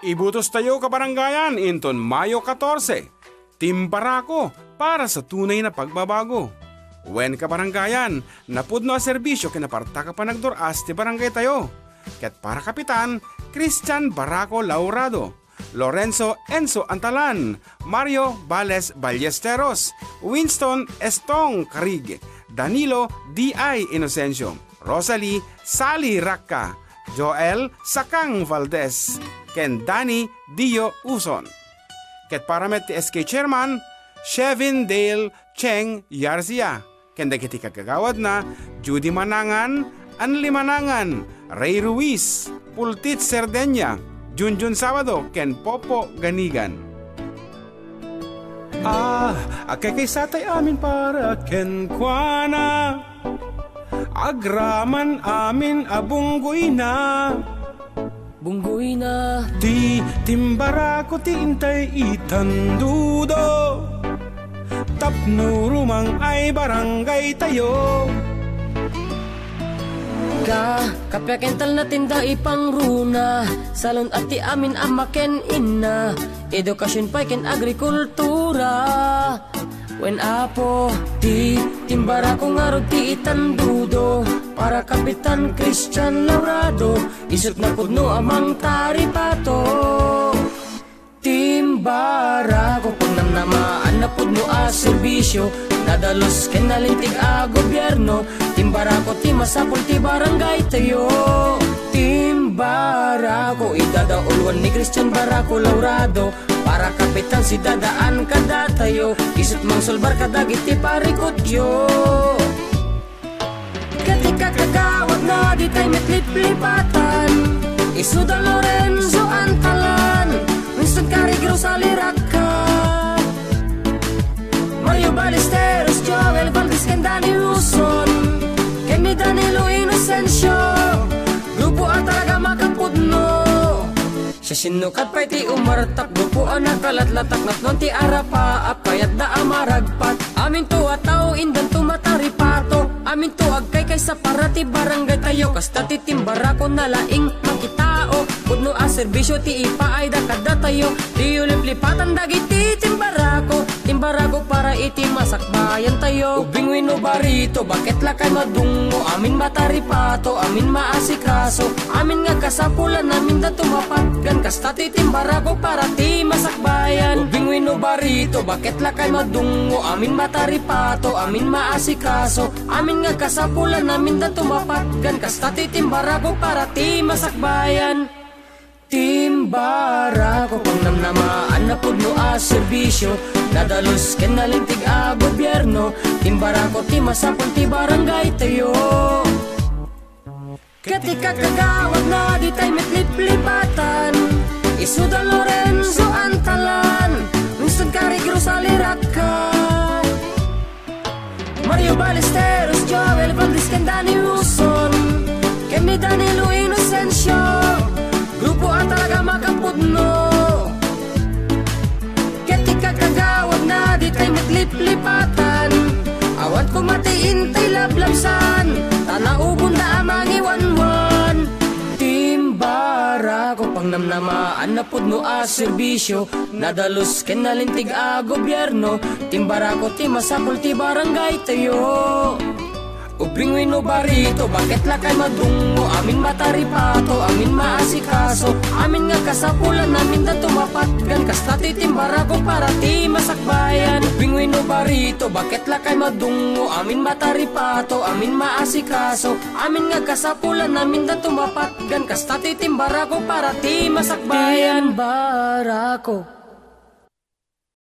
Ibutos tayo kabaranggayan inton Mayo 14, Timbarako para sa tunay na pagbabago. Wen kabaranggayan, napudno a serbisyo kinaparta ka panagduras ti barangay tayo. Ket para kapitan, Christian Barako Laurado, Lorenzo Enzo Antalan, Mario Bales Ballesteros, Winston Estong Carig, Danilo D.I. Inocencio, Rosalie Sally Racca, Joel Sakang Valdez, ken Danny Dio Uson. Ket paramet ti SK Chairman, Shevin Dale Cheng Yarzia, ken dagiti kagawad na Judy Manangan, Anli Manangan, Ray Ruiz, Pultit Serdenya, Junjun Sabado, ken Popo Ganigan. Akay kay satay amin para ken kuana, agraman amin abunggoy na. Bunggoy na. Ti Timbarako ti intay itandudo, tapno rumang ay barangay tayo. Kapyakental na tinda ipangruna, salon at ti amin amaken inna, edukasyon pa'y ken agrikultura. Wen apo ti Timbarako nga rod ti itandudo, para kapitan Christian Laurado, isut na pudno amang taripato. Timbarako pagnamnamaan na pudno a serbisyo, nadalos ken nalintig a gobyerno. Timbarako ti masapul ti barangay tayo. Timbarako idadaulwan ni Christian Barako Laurado, para kapitan si dadaan kada tayo, isut mang solbar kadagit ti parikotyo. Ketika kagawad na di tayo metlip-lipatan, isuda Lorenzo Antalan, Winston Carig Rosalie Racca, Mario Ballesteros, Joel Valdez ken Danny Uson, ken ni Danilo Inocencio, grupo ang talaga makapudno. Siya sinukat pa'y ti umartak, grupo ang nakalatlatak, natnon ti arapa, apayat da amaragpat. Amin to at tao indan tumataripato, amin to agkay kay sa para ti barangay tayo, kasta ti Timbarako na laing makitao. Pudno a serbisyo ti ipaay da kada tayo, di ulip-lipatan dagiti Timbarako. Timbarako para iti masakbayan tayo. Ubing wino barito, bakit lakay madungo, amin mataripato, amin maasikaso, amin nga kasapulan, amin da tumapatgan, kasta ti Timbarako para ti masakbayan. Ubing wino barito, bakit lakay madungo, amin mataripato, amin maasikaso, amin nga kasapulan, amin da tumapatgan, kasta ti Timbarako para ti masakbayan. Timbarako pagnamnamaan na pudno a serbisyo, nadalos ken nalintig a gobyerno. Timbarako ti masapul ti barangay tayo. Ketika kagawad na di tayo metlip-lipatan, isuda Lorenzo Antalan, Winston Carig Rosalie Racca, Mario Ballesteros, Joel Valdez ken Danny Uson, ken ni Danilo Inocencio, grupo ang talaga makapudno. Ketika kagawad na di tayo metlip-lipatan, awat ko matiin tayo lablabsan, tanaubon na amang iwanwan. Timbarako pangnamnamaan na pudno a serbisyo, nadalos ken nalintig a gobyerno. Timbarako ti masapul ti barangay tayo. Ubing wino barito, bakit lakay madungo, amin mataripato, amin maasikaso, amin nga kasapulan, amin da tumapatgan, kasta ti Timbarako para ti masakbayan. Ubing wino barito, bakit lakay madungo, amin mataripato, amin maasikaso, amin nga kasapulan, amin da tumapatgan, kasta ti Timbarako para ti masakbayan. Timbarako